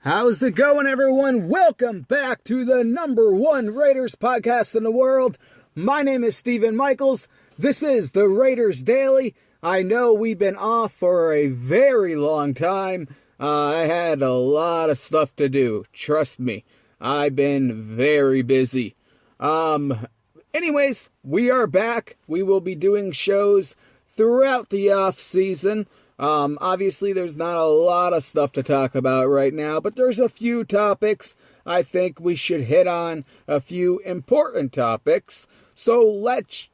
How's it going, everyone? Welcome back to the number one Raiders podcast in the world. My name is Steven Michaels. This is the Raiders Daily. I know we've been off for a very long time. I had a lot of stuff to do. Trust me, I've been very busy. Anyways, we are back. We will be doing shows throughout the offseason. Obviously, there's not a lot of stuff to talk about right now, but there's a few topics. I think we should hit on a few important topics. So let's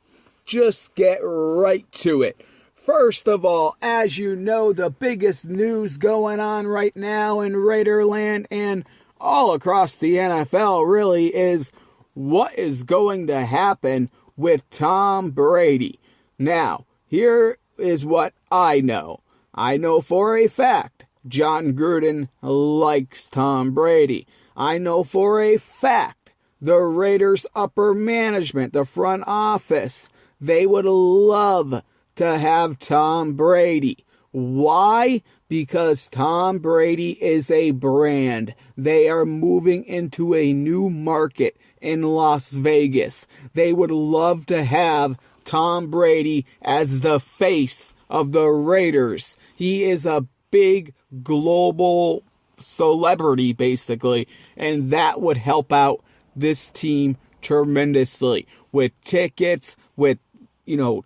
just get right to it. First of all, as you know, the biggest news going on right now in Raiderland and all across the NFL really is what is going to happen with Tom Brady. Now, here is what I know. I know for a fact John Gruden likes Tom Brady. I know for a fact the Raiders' upper management, the front office, they would love to have Tom Brady. Why? Because Tom Brady is a brand. They are moving into a new market in Las Vegas. They would love to have Tom Brady as the face of the Raiders. He is a big global celebrity, basically, and that would help out this team tremendously with tickets, with,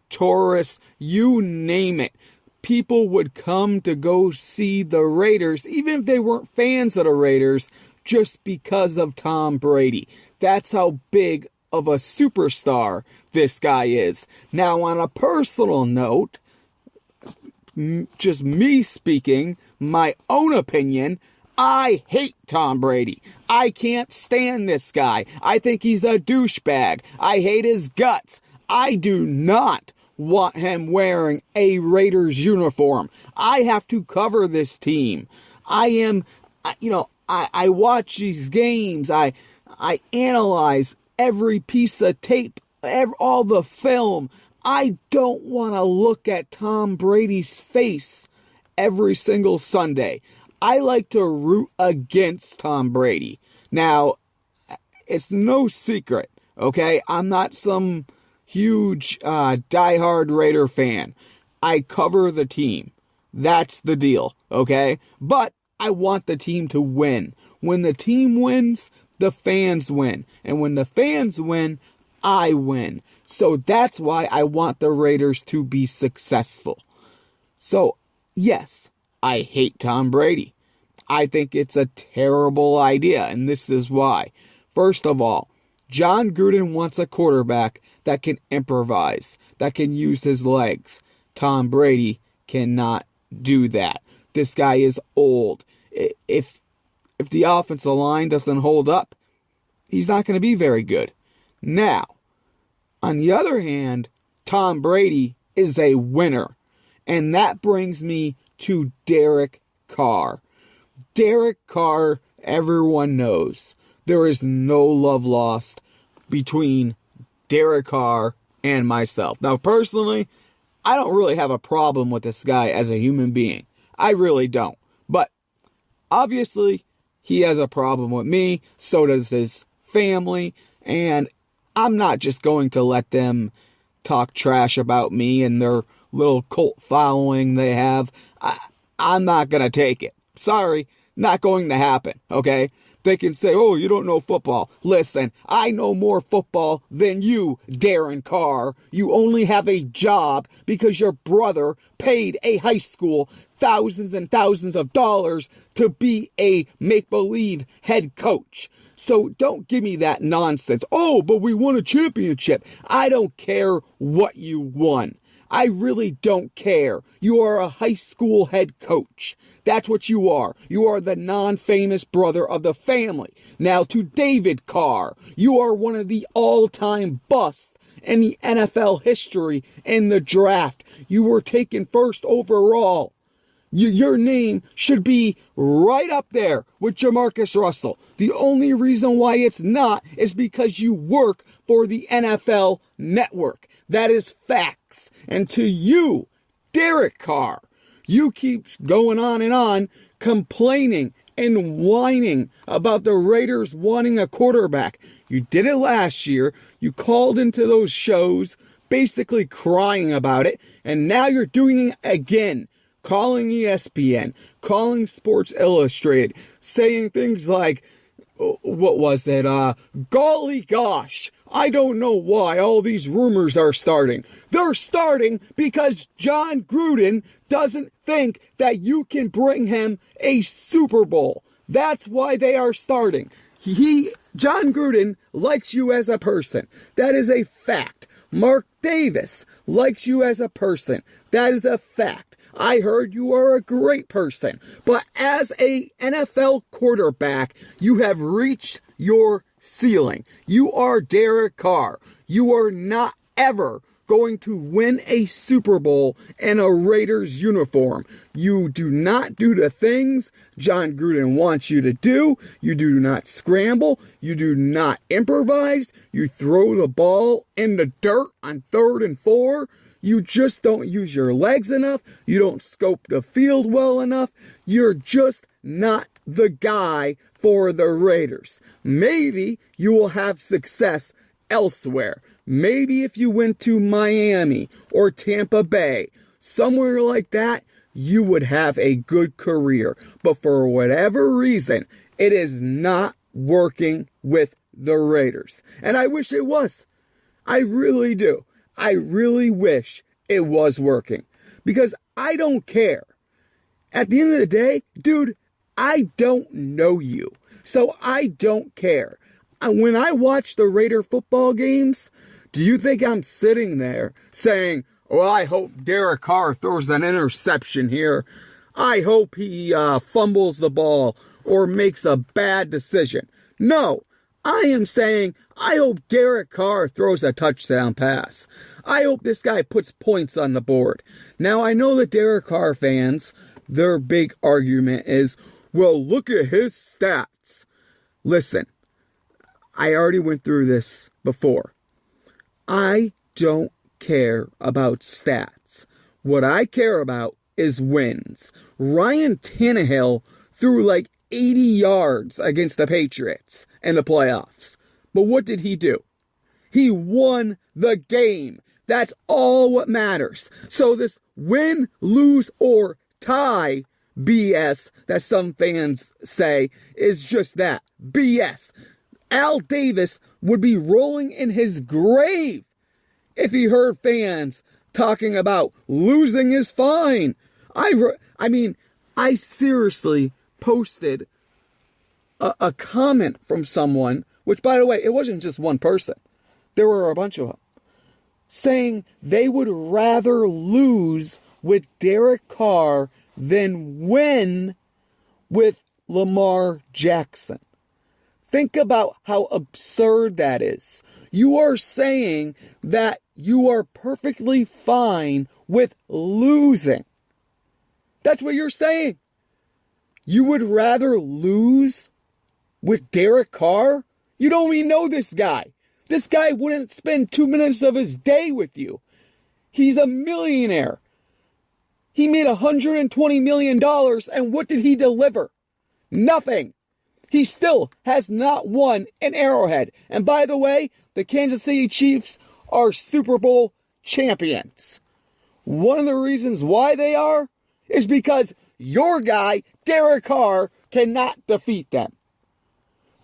tourists, you name it. People would come to go see the Raiders, even if they weren't fans of the Raiders, just because of Tom Brady. That's how big of a superstar this guy is. Now, on a personal note, just me speaking, my own opinion, I hate Tom Brady. I can't stand this guy. I think he's a douchebag. I hate his guts. I do not want him wearing a Raiders uniform. I have to cover this team. I watch these games. I analyze every piece of tape, all the film. I don't want to look at Tom Brady's face every single Sunday. I like to root against Tom Brady. Now, it's no secret, okay? I'm not some huge diehard Raider fan. I cover the team. That's the deal, okay? But I want the team to win. When the team wins, the fans win. And when the fans win, I win. So that's why I want the Raiders to be successful. So, yes, I hate Tom Brady. I think it's a terrible idea, and this is why. First of all, John Gruden wants a quarterback that can improvise, that can use his legs. Tom Brady cannot do that. This guy is old. If the offensive line doesn't hold up, he's not going to be very good. Now, on the other hand, Tom Brady is a winner. And that brings me to Derek Carr. Derek Carr, everyone knows. There is no love lost between Derek Carr and myself. Now, personally, I don't really have a problem with this guy as a human being. I really don't. But, obviously, he has a problem with me. So does his family. And I'm not just going to let them talk trash about me and their little cult following they have. I'm not going to take it. Sorry, not going to happen, okay? They can say, oh, you don't know football. Listen, I know more football than you, Darren Carr. You only have a job because your brother paid a high school thousands and thousands of dollars to be a make-believe head coach. So don't give me that nonsense. Oh, but we won a championship. I don't care what you won. I really don't care. You are a high school head coach. That's what you are. You are the non-famous brother of the family. Now to David Carr. You are one of the all-time busts in the NFL history in the draft. You were taken first overall. Your name should be right up there with Jamarcus Russell. The only reason why it's not is because you work for the NFL Network. That is facts. And to you, Derek Carr, you keep going on and on complaining and whining about the Raiders wanting a quarterback. You did it last year. You called into those shows basically crying about it, and now you're doing it again. Calling ESPN, calling Sports Illustrated, saying things like, what was it? Golly gosh, I don't know why all these rumors are starting. They're starting because John Gruden doesn't think that you can bring him a Super Bowl. That's why they are starting. John Gruden likes you as a person. That is a fact. Mark Davis likes you as a person. That is a fact. I heard you are a great person. But as a NFL quarterback, you have reached your ceiling. You are Derek Carr. You are not ever going to win a Super Bowl in a Raiders uniform. You do not do the things John Gruden wants you to do. You do not scramble. You do not improvise. You throw the ball in the dirt on 3rd and 4. You just don't use your legs enough. You don't scope the field well enough. You're just not the guy for the Raiders. Maybe you will have success elsewhere. Maybe if you went to Miami or Tampa Bay, somewhere like that, you would have a good career. But for whatever reason, it is not working with the Raiders. And I wish it was. I really do. I really wish it was working. Because I don't care. At the end of the day, dude, I don't know you. So I don't care. When I watch the Raider football games, do you think I'm sitting there saying, well, I hope Derek Carr throws an interception here. I hope he fumbles the ball or makes a bad decision. No, I am saying, I hope Derek Carr throws a touchdown pass. I hope this guy puts points on the board. Now, I know that Derek Carr fans, their big argument is, well, look at his stats. Listen, I already went through this before. I don't care about stats. What I care about is wins. Ryan Tannehill threw like 80 yards against the Patriots in the playoffs. But what did he do? He won the game. That's all what matters. So this win, lose, or tie BS that some fans say is just that. BS. Al Davis would be rolling in his grave if he heard fans talking about losing is fine. I seriously posted a comment from someone, which, by the way, it wasn't just one person. There were a bunch of them, saying they would rather lose with Derek Carr than win with Lamar Jackson. Think about how absurd that is. You are saying that you are perfectly fine with losing. That's what you're saying. You would rather lose with Derek Carr? You don't even know this guy. This guy wouldn't spend 2 minutes of his day with you. He's a millionaire. He made $120 million, and what did he deliver? Nothing. He still has not won an Arrowhead. And by the way, the Kansas City Chiefs are Super Bowl champions. One of the reasons why they are is because your guy, Derek Carr, cannot defeat them.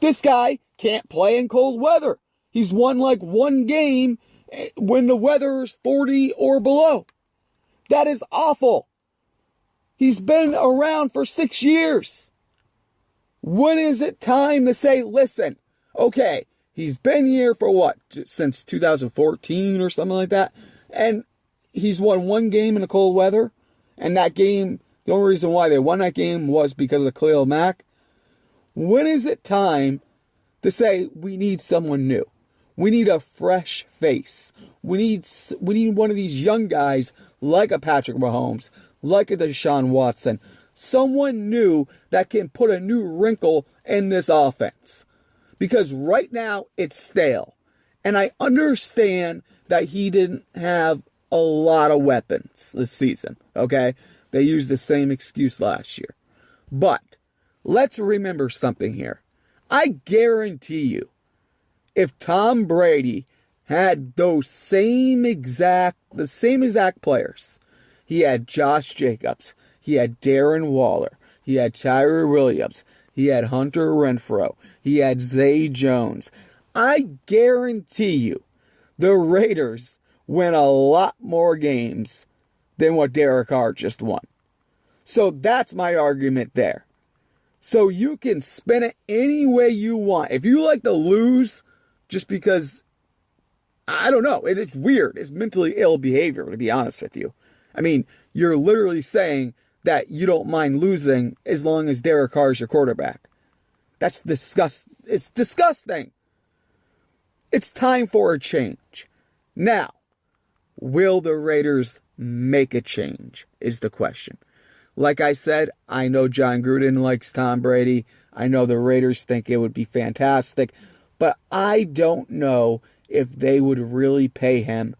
This guy can't play in cold weather. He's won like one game when the weather is 40 or below. That is awful. He's been around for 6 years. When is it time to say, listen, okay, he's been here for what, since 2014 or something like that, and he's won one game in the cold weather, and that game, the only reason why they won that game was because of Khalil Mack. When is it time to say we need someone new? We need a fresh face. We need one of these young guys like a Patrick Mahomes, like a Deshaun Watson, someone new that can put a new wrinkle in this offense. Because right now, it's stale. And I understand that he didn't have a lot of weapons this season, okay? They used the same excuse last year. But let's remember something here. I guarantee you, if Tom Brady had the same exact players, he had Josh Jacobs, he had Darren Waller, he had Tyree Williams, he had Hunter Renfrow, he had Zay Jones. I guarantee you, the Raiders win a lot more games than what Derek Carr just won. So that's my argument there. So you can spin it any way you want. If you like to lose just because, I don't know, it's weird. It's mentally ill behavior, to be honest with you. I mean, you're literally saying that you don't mind losing as long as Derek Carr is your quarterback. That's disgusting. It's disgusting. It's time for a change. Now, will the Raiders make a change is the question. Like I said, I know John Gruden likes Tom Brady. I know the Raiders think it would be fantastic. But I don't know if they would really pay him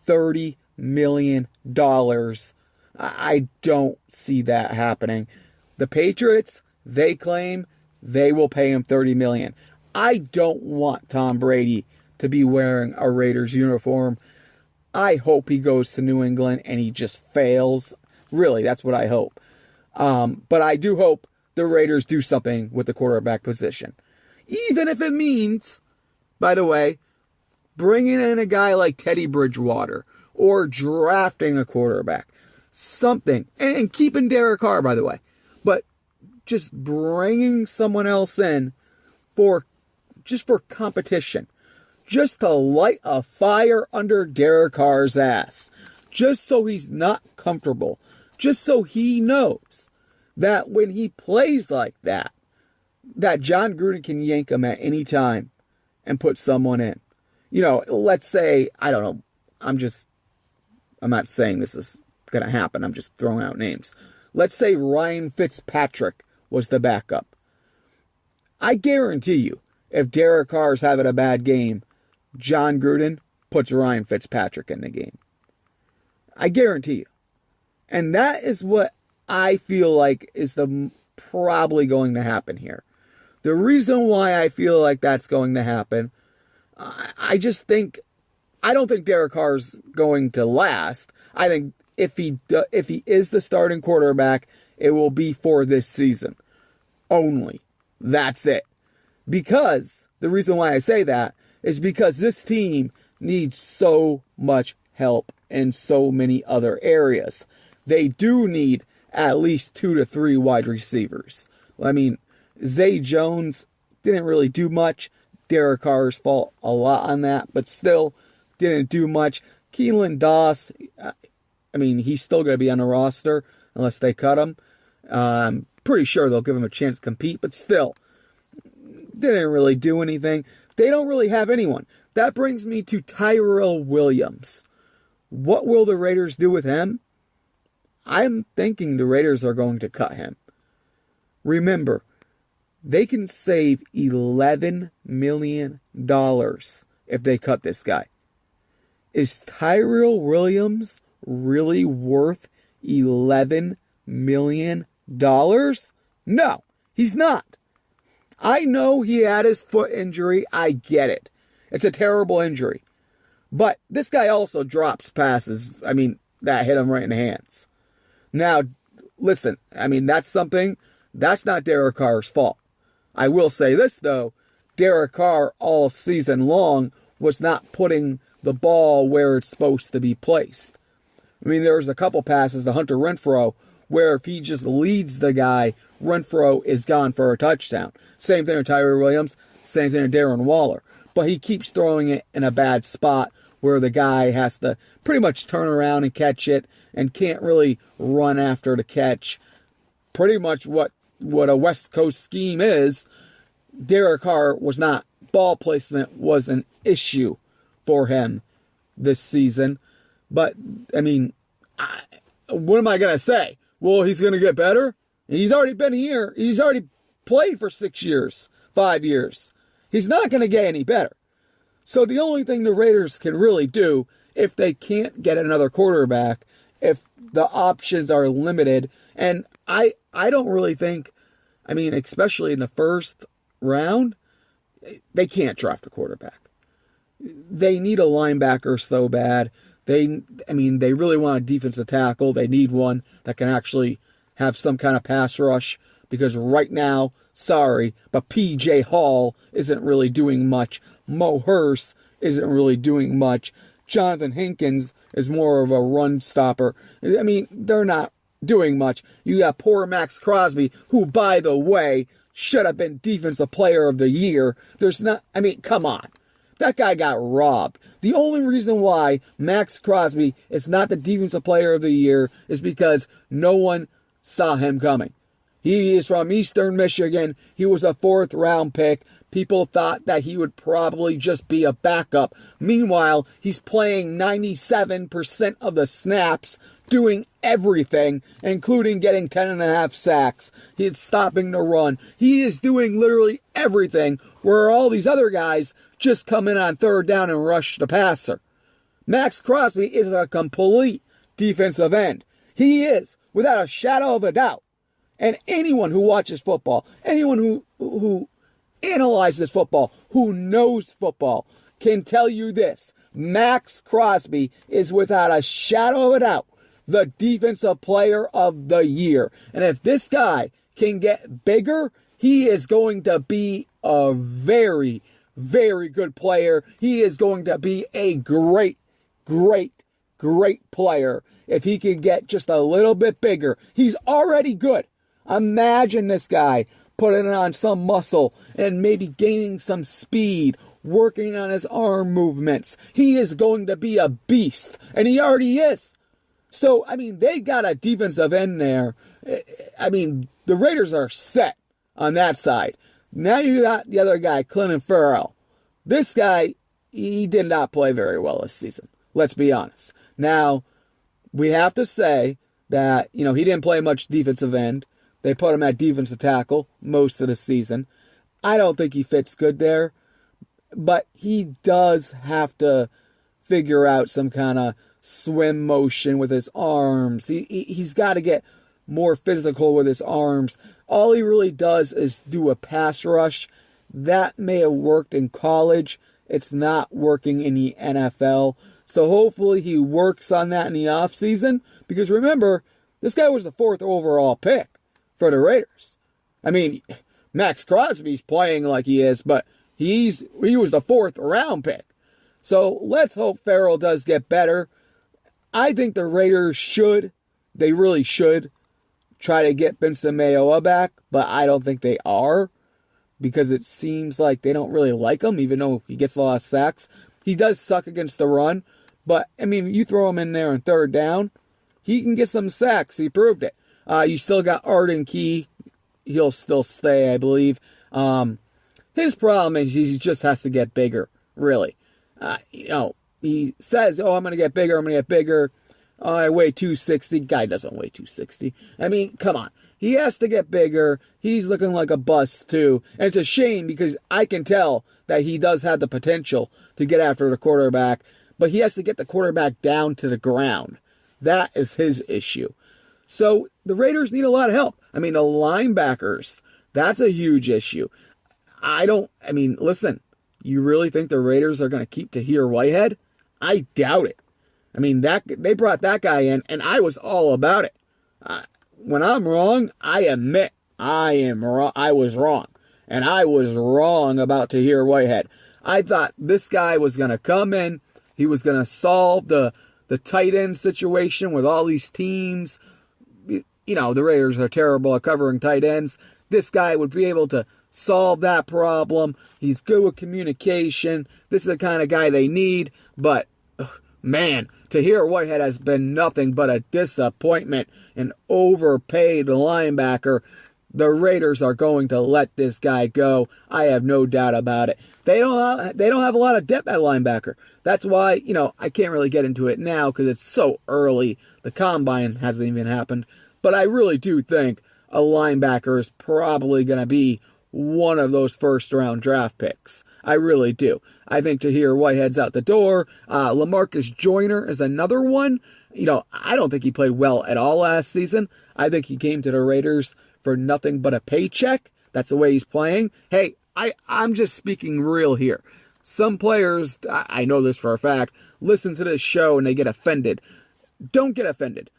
$30 million. I don't see that happening. The Patriots, they claim they will pay him $30 million. I don't want Tom Brady to be wearing a Raiders uniform. I hope he goes to New England and he just fails. Really, that's what I hope. But I do hope the Raiders do something with the quarterback position. Even if it means, by the way, bringing in a guy like Teddy Bridgewater or drafting a quarterback. Something. And keeping Derek Carr, by the way. But just bringing someone else in for competition. Just to light a fire under Derek Carr's ass. Just so he's not comfortable. Just so he knows that when he plays like that John Gruden can yank him at any time and put someone in. You know, let's say, I don't know, I'm not saying this is going to happen. I'm just throwing out names. Let's say Ryan Fitzpatrick was the backup. I guarantee you, if Derek Carr's having a bad game, John Gruden puts Ryan Fitzpatrick in the game. I guarantee you. And that is what I feel like is probably going to happen here. The reason why I feel like that's going to happen, I don't think Derek Carr's going to last. I think if he is the starting quarterback, it will be for this season only. That's it. Because the reason why I say that is because this team needs so much help in so many other areas. They do need at least 2 to 3 wide receivers. I mean, Zay Jones didn't really do much. Derek Carr's fault a lot on that, but still didn't do much. Keelan Doss, I mean, he's still going to be on the roster unless they cut him. I'm pretty sure they'll give him a chance to compete, but still, didn't really do anything. They don't really have anyone. That brings me to Tyrell Williams. What will the Raiders do with him? I'm thinking the Raiders are going to cut him. Remember, they can save $11 million if they cut this guy. Is Tyrell Williams really worth $11 million? No, he's not. I know he had his foot injury. I get it. It's a terrible injury. But this guy also drops passes, that hit him right in the hands. Now, listen, that's not Derek Carr's fault. I will say this, though. Derek Carr all season long was not putting the ball where it's supposed to be placed. There was a couple passes to Hunter Renfrow where if he just leads the guy, Renfrow is gone for a touchdown. Same thing with Tyree Williams, same thing with Darren Waller. But he keeps throwing it in a bad spot where the guy has to pretty much turn around and catch it and can't really run after the catch. Pretty much what a West Coast scheme is. Derek Carr was not. Ball placement was an issue for him this season. But, what am I going to say? Well, he's going to get better? He's already been here. He's already played for 6 years, 5 years. He's not going to get any better. So the only thing the Raiders can really do, if they can't get another quarterback, if the options are limited, and I don't really think I mean, especially in the first round, they can't draft a quarterback. They need a linebacker so bad. They really want a defensive tackle. They need one that can actually have some kind of pass rush, because right now, sorry, but P.J. Hall isn't really doing much. Mo Hurst isn't really doing much. Jonathan Hankins is more of a run stopper. I mean, they're not doing much. You got poor Max Crosby, who, by the way, should have been Defensive Player of the Year. Come on. That guy got robbed. The only reason why Max Crosby is not the Defensive Player of the Year is because no one saw him coming. He is from Eastern Michigan. He was a 4th-round pick. People thought that he would probably just be a backup. Meanwhile, he's playing 97% of the snaps, doing everything, including getting 10.5 sacks. He's stopping the run. He is doing literally everything, where all these other guys just come in on 3rd down and rush the passer. Max Crosby is a complete defensive end. He is, without a shadow of a doubt. And anyone who watches football, anyone who analyzes football, who knows football, can tell you this. Max Crosby is, without a shadow of a doubt, the Defensive Player of the Year. And if this guy can get bigger, he is going to be a very, very good player. He is going to be a great, great, great player if he can get just a little bit bigger. He's already good. Imagine this guy putting on some muscle and maybe gaining some speed, working on his arm movements. He is going to be a beast, and he already is. So, they got a defensive end there. The Raiders are set on that side. Now you got the other guy, Clinton Farrell. This guy, he did not play very well this season. Let's be honest. Now, we have to say that, he didn't play much defensive end. They put him at defensive tackle most of the season. I don't think he fits good there, but he does have to figure out some kind of swim motion with his arms. He's got to get more physical with his arms. All he really does is do a pass rush. That may have worked in college. It's not working in the NFL. So hopefully he works on that in the offseason, because remember, this guy was the 4th overall pick for the Raiders. Max Crosby's playing like he is, but he was the 4th round pick. So let's hope Farrell does get better. I think the Raiders they really should try to get Benson Mayowa back, but I don't think they are, because it seems like they don't really like him, even though he gets a lot of sacks. He does suck against the run, but you throw him in there on 3rd down, he can get some sacks. He proved it. You still got Arden Key. He'll still stay, I believe. His problem is he just has to get bigger, really. He says, I'm going to get bigger. I weigh 260. Guy doesn't weigh 260. Come on. He has to get bigger. He's looking like a bust, too. And it's a shame, because I can tell that he does have the potential to get after the quarterback, but he has to get the quarterback down to the ground. That is his issue. So the Raiders need a lot of help. The linebackers, that's a huge issue. Listen, you really think the Raiders are going to keep Tahir Whitehead? I doubt it. They brought that guy in, and I was all about it. When I'm wrong, I admit I am wrong. I was wrong. And I was wrong about Tahir Whitehead. I thought this guy was going to come in. He was going to solve the tight end situation with all these teams. The Raiders are terrible at covering tight ends. This guy would be able to solve that problem. He's good with communication. This is the kind of guy they need. But, man, Tahir Whitehead has been nothing but a disappointment. An overpaid linebacker. The Raiders are going to let this guy go. I have no doubt about it. They don't have a lot of depth at linebacker. That's why, I can't really get into it now because it's so early. The combine hasn't even happened. But I really do think a linebacker is probably going to be one of those 1st-round draft picks. I really do. I think Tahir Whitehead's out the door. LaMarcus Joyner is another one. I don't think he played well at all last season. I think he came to the Raiders for nothing but a paycheck. That's the way he's playing. Hey, I'm just speaking real here. Some players, I know this for a fact, listen to this show and they get offended. Don't get offended.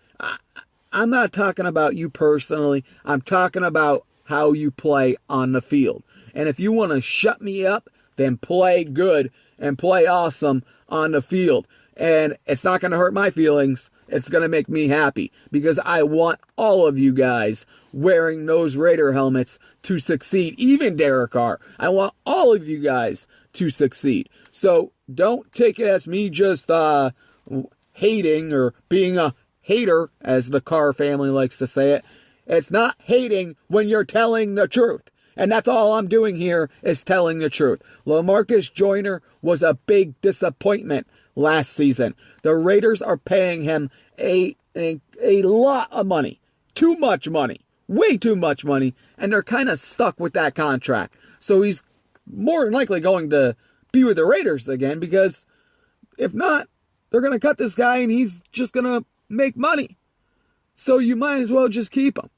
I'm not talking about you personally. I'm talking about how you play on the field. And if you want to shut me up, then play good and play awesome on the field. And it's not going to hurt my feelings. It's going to make me happy because I want all of you guys wearing those Raider helmets to succeed, even Derek Carr. I want all of you guys to succeed. So don't take it as me just hating or being a hater, as the Carr family likes to say it. It's not hating when you're telling the truth. And that's all I'm doing here is telling the truth. LaMarcus Joyner was a big disappointment last season. The Raiders are paying him a lot of money. Too much money. Way too much money. And they're kind of stuck with that contract. So he's more than likely going to be with the Raiders again, because if not, they're going to cut this guy and he's just going to make money. So you might as well just keep him.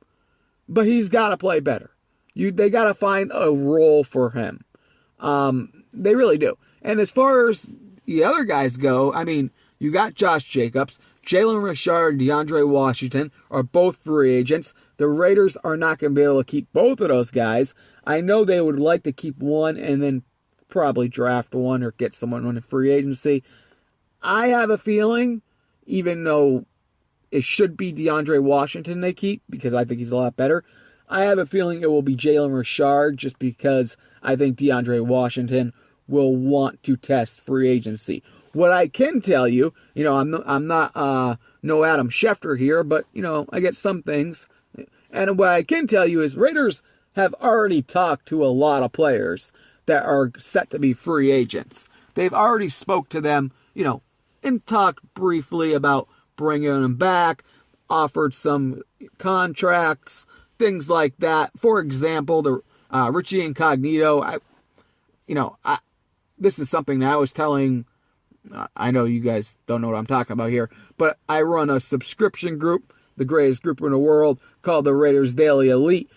But he's got to play better. They got to find a role for him. They really do. And as far as the other guys go, I mean, you got Josh Jacobs, Jalen Richard, DeAndre Washington are both free agents. The Raiders are not going to be able to keep both of those guys. I know they would like to keep one and then probably draft one or get someone on a free agency. I have a feeling, even though it should be DeAndre Washington they keep, because I think he's a lot better, I have a feeling it will be Jalen Richard, just because I think DeAndre Washington will want to test free agency. What I can tell you, I'm not no Adam Schefter here, but, I get some things. And what I can tell you is Raiders have already talked to a lot of players that are set to be free agents. They've already spoke to them, and talked briefly about bringing them back, offered some contracts, things like that. For example, the Richie Incognito, this is something that I was telling, I know you guys don't know what I'm talking about here, but I run a subscription group, the greatest group in the world, called the Raiders Daily Elite.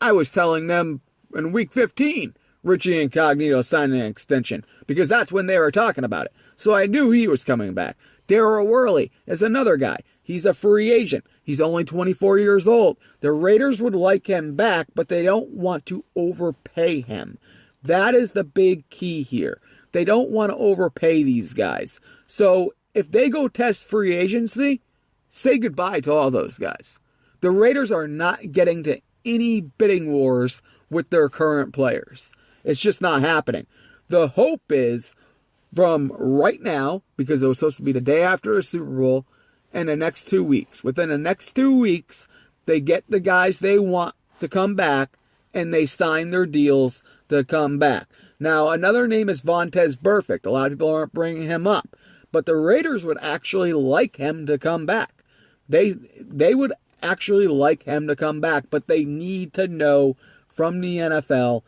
I was telling them in week 15, Richie Incognito signed an extension, because that's when they were talking about it. So I knew he was coming back. Darryl Worley is another guy. He's a free agent. He's only 24 years old. The Raiders would like him back, but they don't want to overpay him. That is the big key here. They don't want to overpay these guys. So if they go test free agency, say goodbye to all those guys. The Raiders are not getting to any bidding wars with their current players. It's just not happening. The hope is from right now, because it was supposed to be the day after the Super Bowl, and the next 2 weeks. Within the next 2 weeks, they get the guys they want to come back, and they sign their deals to come back. Now, another name is Vontaze Burfict. A lot of people aren't bringing him up. But the Raiders would actually like him to come back. They would actually like him to come back, but they need to know from the NFL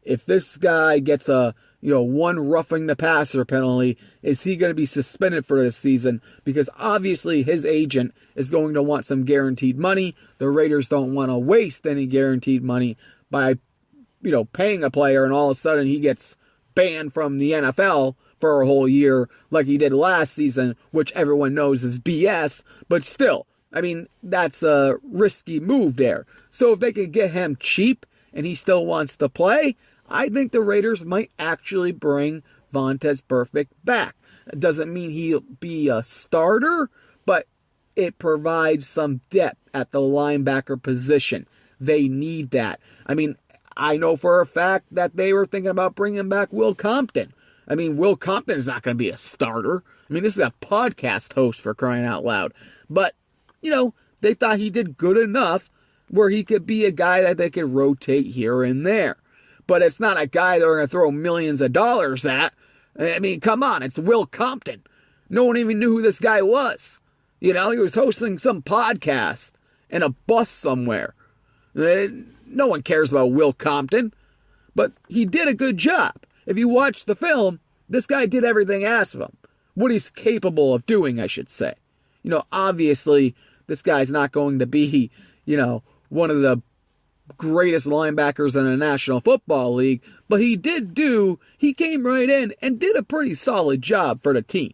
if this guy gets a one roughing the passer penalty, is he going to be suspended for this season? Because obviously his agent is going to want some guaranteed money. The Raiders don't want to waste any guaranteed money by, paying a player and all of a sudden he gets banned from the NFL for a whole year like he did last season, which everyone knows is BS. But still, that's a risky move there. So if they can get him cheap and he still wants to play, I think the Raiders might actually bring Vontaze Burfict back. It doesn't mean he'll be a starter, but it provides some depth at the linebacker position. They need that. I know for a fact that they were thinking about bringing back Will Compton. Will Compton is not going to be a starter. This is a podcast host, for crying out loud. But, they thought he did good enough where he could be a guy that they could rotate here and there. But it's not a guy they're going to throw millions of dollars at. Come on, it's Will Compton. No one even knew who this guy was. He was hosting some podcast in a bus somewhere. No one cares about Will Compton. But he did a good job. If you watch the film, this guy did everything asked of him. What he's capable of doing, I should say. Obviously, this guy's not going to be, one of the greatest linebackers in the National Football League, but he came right in and did a pretty solid job for the team.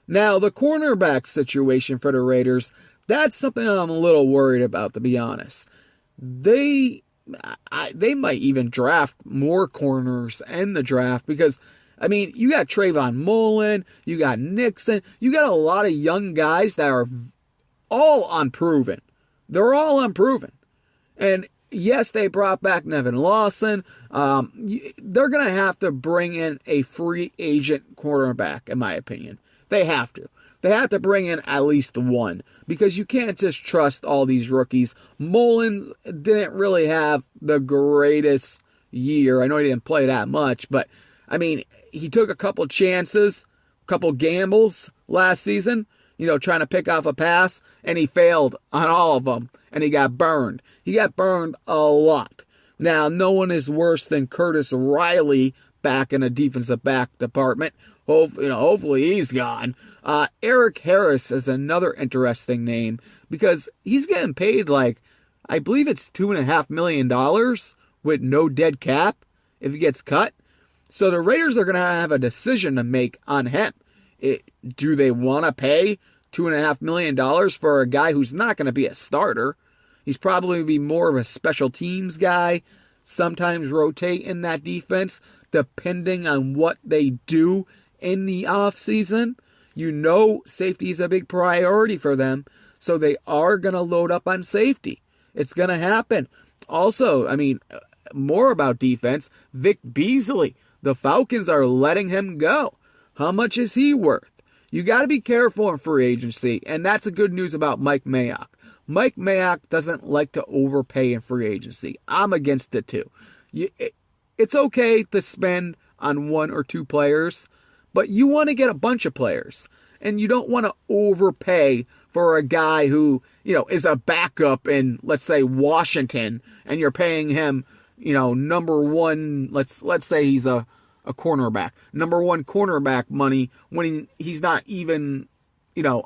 Now, the cornerback situation for the Raiders, that's something I'm a little worried about, to be honest. They might even draft more corners in the draft because, I mean, you got Trayvon Mullen, you got Nixon, you got a lot of young guys that are all unproven. They're all unproven. And yes, they brought back Nevin Lawson. They're going to have to bring in a free agent cornerback, in my opinion. They have to. They have to bring in at least one because you can't just trust all these rookies. Mullins didn't really have the greatest year. I know he didn't play that much, but I mean, he took a couple chances, a couple gambles last season, trying to pick off a pass, and he failed on all of them, and he got burned. He got burned a lot. Now, no one is worse than Curtis Riley back in the defensive back department. Hopefully he's gone. Eric Harris is another interesting name because he's getting paid I believe it's $2.5 million with no dead cap if he gets cut. So the Raiders are going to have a decision to make on him. Do they want to pay $2.5 million for a guy who's not going to be a starter? He's probably going to be more of a special teams guy, sometimes rotate in that defense, depending on what they do in the offseason. Safety is a big priority for them, so they are going to load up on safety. It's going to happen. Also, I mean, more about defense, Vic Beasley. The Falcons are letting him go. How much is he worth? You got to be careful in free agency, and that's the good news about Mike Mayock. Mike Mayock doesn't like to overpay in free agency. I'm against it too. It's okay to spend on one or two players, but you want to get a bunch of players, and you don't want to overpay for a guy who, is a backup in, let's say, Washington, and you're paying him, number one, let's say he's a cornerback, number one cornerback money when he's not even,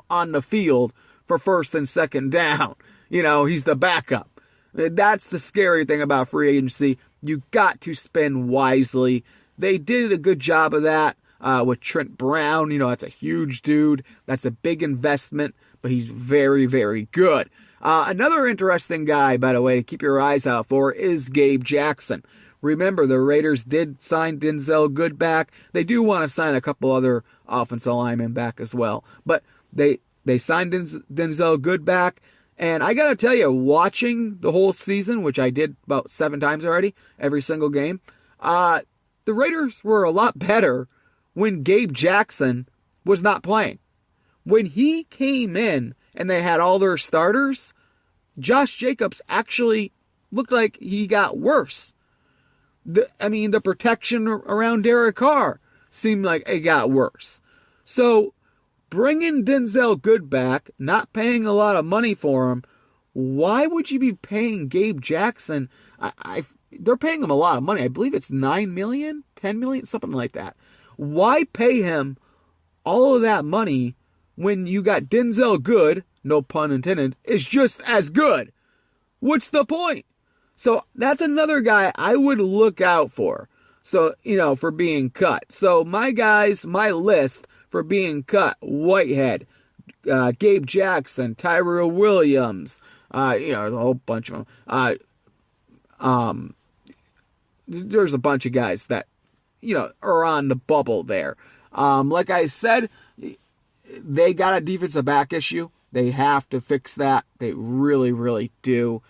on the field for first and second down. He's the backup. That's the scary thing about free agency. You got to spend wisely. They did a good job of that with Trent Brown. That's a huge dude. That's a big investment, but he's very, very good. Another interesting guy, by the way, to keep your eyes out for is Gabe Jackson. Remember, the Raiders did sign Denzel Good back. They do want to sign a couple other offensive linemen back as well. But they signed Denzel Good back. And I got to tell you, watching the whole season, which I did about 7 times already, every single game, the Raiders were a lot better when Gabe Jackson was not playing. When he came in and they had all their starters, Josh Jacobs actually looked like he got worse. The protection around Derek Carr seemed like it got worse. So, bringing Denzel Good back, not paying a lot of money for him, why would you be paying Gabe Jackson? They're paying him a lot of money. I believe it's $9 million, $10 million, something like that. Why pay him all of that money when you got Denzel Good, no pun intended, is just as good? What's the point? So that's another guy I would look out for. So, for being cut. So my list for being cut: Whitehead, Gabe Jackson, Tyrell Williams, there's a whole bunch of them. There's a bunch of guys that, are on the bubble there. Like I said, they got a defensive back issue. They have to fix that. They really, really do.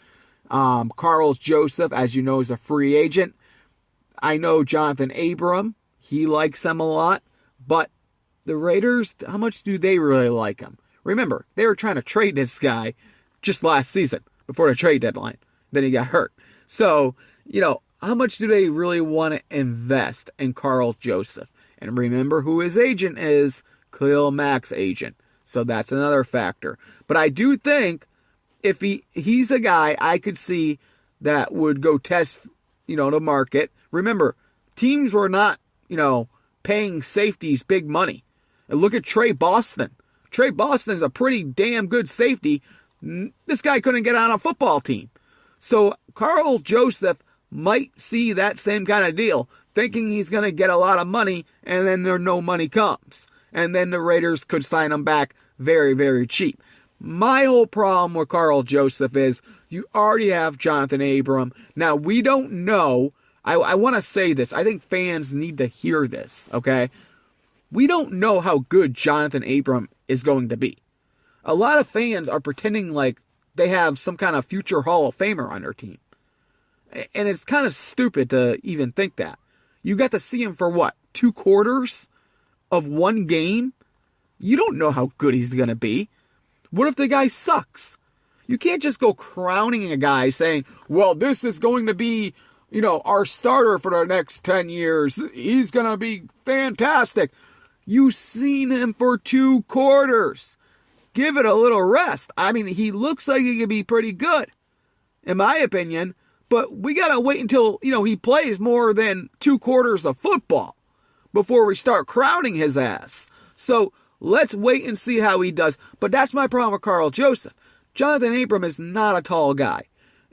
Carl Joseph, as you know, is a free agent. I know Jonathan Abram. He likes him a lot. But the Raiders, how much do they really like him? Remember, they were trying to trade this guy just last season before the trade deadline. Then he got hurt. So, how much do they really want to invest in Carl Joseph? And remember who his agent is, Khalil Mack's agent. So that's another factor. But I do think if he's a guy I could see that would go test, the market. Remember, teams were not, paying safeties big money. And look at Trey Boston. Trey Boston's a pretty damn good safety. This guy couldn't get on a football team. So Carl Joseph might see that same kind of deal, thinking he's going to get a lot of money, and then no money comes. And then the Raiders could sign him back very, very cheap. My whole problem with Carl Joseph is you already have Jonathan Abram. Now, we don't know. I want to say this. I think fans need to hear this, okay? We don't know how good Jonathan Abram is going to be. A lot of fans are pretending like they have some kind of future Hall of Famer on their team. And it's kind of stupid to even think that. You got to see him for what? 2 quarters of one game? You don't know how good he's going to be. What if the guy sucks? You can't just go crowning a guy saying, well, this is going to be, our starter for the next 10 years. He's going to be fantastic. You've seen him for 2 quarters. Give it a little rest. I mean, he looks like he could be pretty good, in my opinion. But we got to wait until, he plays more than 2 quarters of football before we start crowning his ass. So let's wait and see how he does. But that's my problem with Carl Joseph. Jonathan Abram is not a tall guy.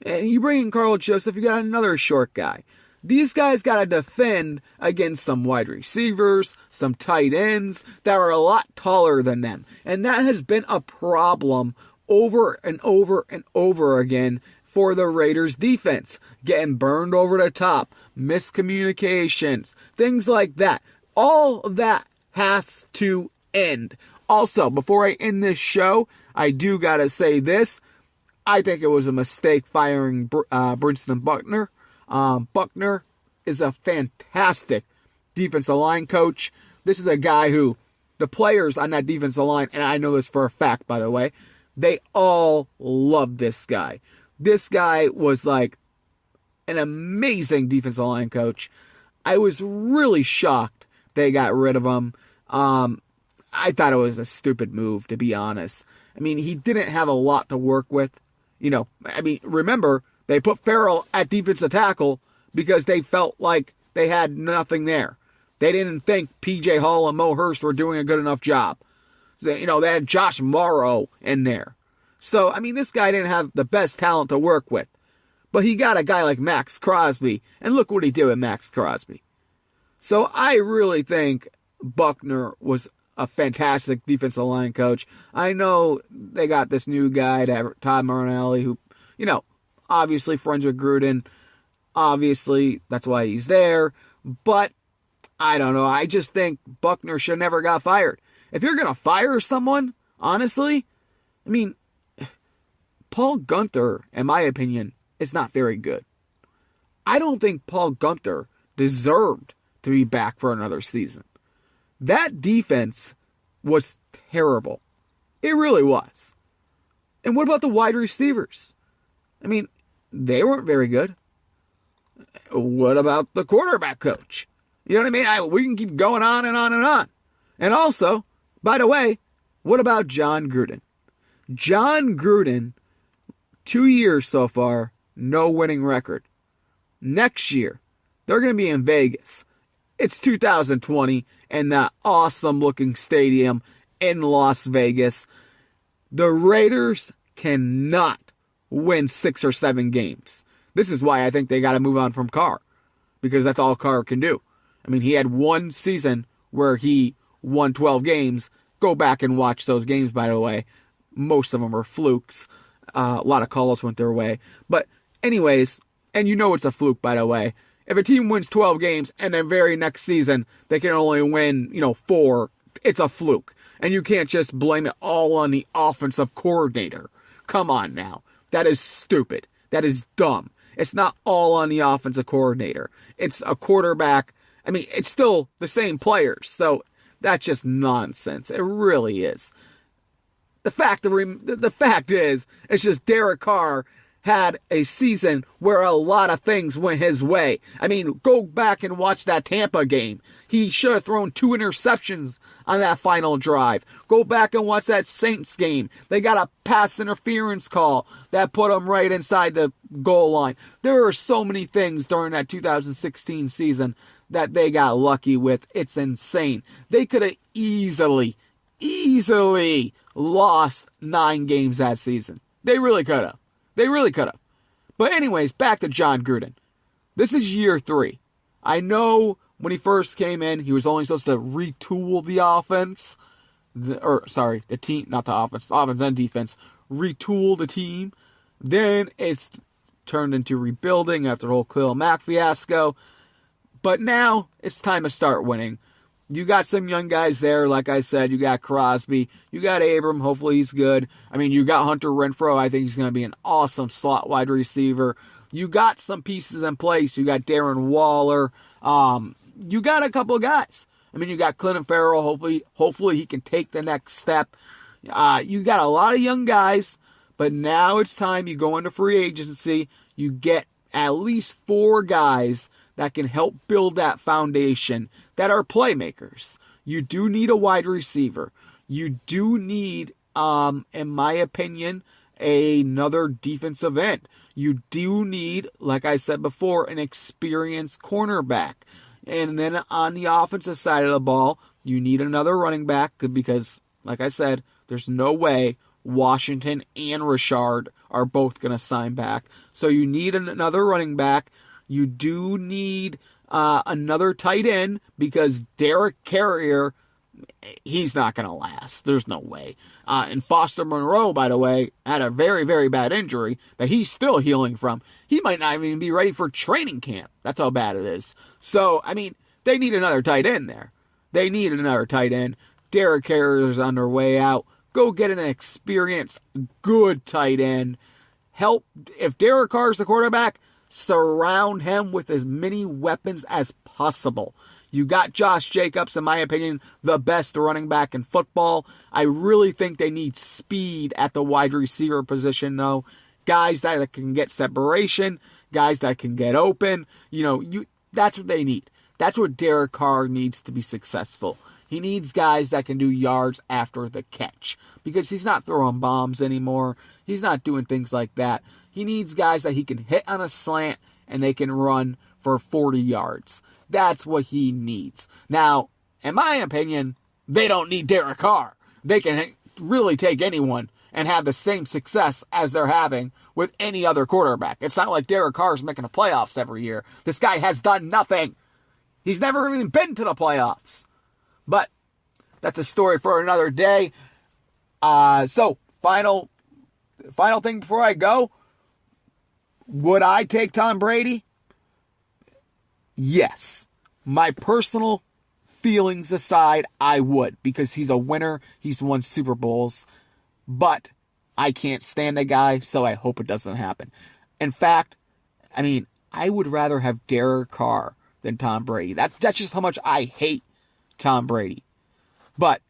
And you bring in Carl Joseph, you got another short guy. These guys got to defend against some wide receivers, some tight ends that are a lot taller than them. And that has been a problem over and over and over again for the Raiders defense. Getting burned over the top, miscommunications, things like that. All of that has to end. Also, before I end this show, I do got to say this. I think it was a mistake firing Brinston Buckner. Buckner is a fantastic defensive line coach. This is a guy who, the players on that defensive line, and I know this for a fact, by the way, they all love this guy. This guy was like an amazing defensive line coach. I was really shocked they got rid of him. I thought it was a stupid move, to be honest. I mean, he didn't have a lot to work with. Remember, they put Farrell at defensive tackle because they felt like they had nothing there. They didn't think P.J. Hall and Mo Hurst were doing a good enough job. So, they had Josh Morrow in there. So, this guy didn't have the best talent to work with. But he got a guy like Max Crosby, and look what he did with Max Crosby. So, I really think Buckner was a fantastic defensive line coach. I know they got this new guy, Todd Marinelli, who, obviously friends with Gruden. Obviously, that's why he's there. But, I don't know. I just think Buckner should never got fired. If you're going to fire someone, honestly, Paul Guenther, in my opinion, is not very good. I don't think Paul Guenther deserved to be back for another season. That defense was terrible. It really was. And what about the wide receivers? They weren't very good. What about the quarterback coach? You know what I mean? We can keep going on and on and on. And also, by the way, what about John Gruden? John Gruden, 2 years so far, no winning record. Next year, they're going to be in Vegas. It's 2020 and that awesome-looking stadium in Las Vegas. The Raiders cannot win 6 or 7 games. This is why I think they got to move on from Carr, because that's all Carr can do. He had one season where he won 12 games. Go back and watch those games, by the way. Most of them were flukes. A lot of calls went their way. But anyways, and it's a fluke, by the way. If a team wins 12 games and then very next season they can only win, 4, it's a fluke. And you can't just blame it all on the offensive coordinator. Come on now. That is stupid. That is dumb. It's not all on the offensive coordinator. It's a quarterback. It's still the same players. So that's just nonsense. It really is. The fact is, it's just Derek Carr had a season where a lot of things went his way. Go back and watch that Tampa game. He should have thrown 2 interceptions on that final drive. Go back and watch that Saints game. They got a pass interference call that put them right inside the goal line. There are so many things during that 2016 season that they got lucky with. It's insane. They could have easily lost 9 games that season. They really could have. But anyways, back to John Gruden. This is year 3. I know when he first came in, he was only supposed to retool the offense. The team, not the offense and defense. Retool the team. Then it's turned into rebuilding after the whole Khalil Mack fiasco. But now it's time to start winning. You got some young guys there, like I said. You got Crosby. You got Abram. Hopefully he's good. I mean, you got Hunter Renfrow. I think he's going to be an awesome slot wide receiver. You got some pieces in place. You got Darren Waller. You got a couple of guys. I mean, you got Clinton Farrell. Hopefully he can take the next step. You got a lot of young guys. But now it's time you go into free agency. You get at least 4 guys that can help build that foundation that are playmakers. You do need a wide receiver. You do need, in my opinion, another defensive end. You do need, like I said before, an experienced cornerback. And then on the offensive side of the ball, you need another running back because, like I said, there's no way Washington and Richard are both going to sign back. So you need another running back. You do need another tight end because Derek Carrier, he's not going to last. There's no way. And Foster Monroe, by the way, had a very, very bad injury that he's still healing from. He might not even be ready for training camp. That's how bad it is. So, I mean, they need another tight end there. They need another tight end. Derek Carrier's on their way out. Go get an experienced, good tight end. Help, if Derek Carr's the quarterback, surround him with as many weapons as possible. You got Josh Jacobs, in my opinion, the best running back in football. I really think they need speed at the wide receiver position, though. Guys that can get separation, guys that can get open. That's what they need. That's what Derek Carr needs to be successful. He needs guys that can do yards after the catch because he's not throwing bombs anymore. He's not doing things like that. He needs guys that he can hit on a slant and they can run for 40 yards. That's what he needs. Now, in my opinion, they don't need Derek Carr. They can really take anyone and have the same success as they're having with any other quarterback. It's not like Derek Carr's making the playoffs every year. This guy has done nothing. He's never even been to the playoffs. But that's a story for another day. So, final thing before I go. Would I take Tom Brady? Yes. My personal feelings aside, I would. Because he's a winner. He's won Super Bowls. But I can't stand the guy, so I hope it doesn't happen. In fact, I mean, I would rather have Derek Carr than Tom Brady. That's just how much I hate Tom Brady. But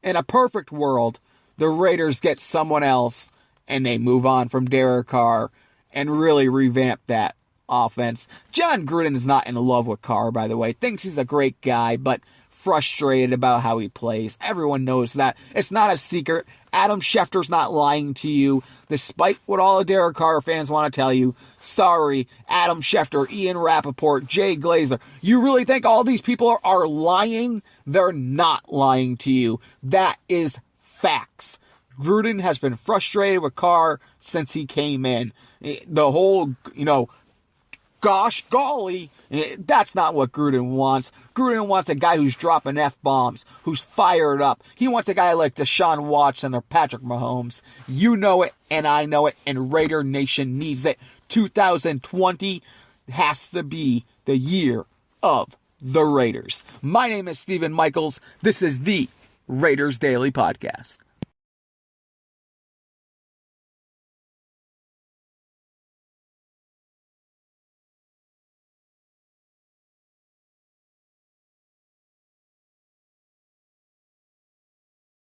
in a perfect world, the Raiders get someone else and they move on from Derek Carr and really revamp that offense. John Gruden is not in love with Carr, by the way. Thinks he's a great guy, but frustrated about how he plays. Everyone knows that. It's not a secret. Adam Schefter's not lying to you, despite what all the Derek Carr fans want to tell you. Sorry, Adam Schefter, Ian Rappaport, Jay Glazer. You really think all these people are lying? They're not lying to you. That is facts. Gruden has been frustrated with Carr since he came in. The whole, gosh golly, that's not what Gruden wants. Gruden wants a guy who's dropping F-bombs, who's fired up. He wants a guy like Deshaun Watson or Patrick Mahomes. You know it, and I know it, and Raider Nation needs it. 2020 has to be the year of the Raiders. My name is Stephen Michaels. This is the Raiders Daily Podcast.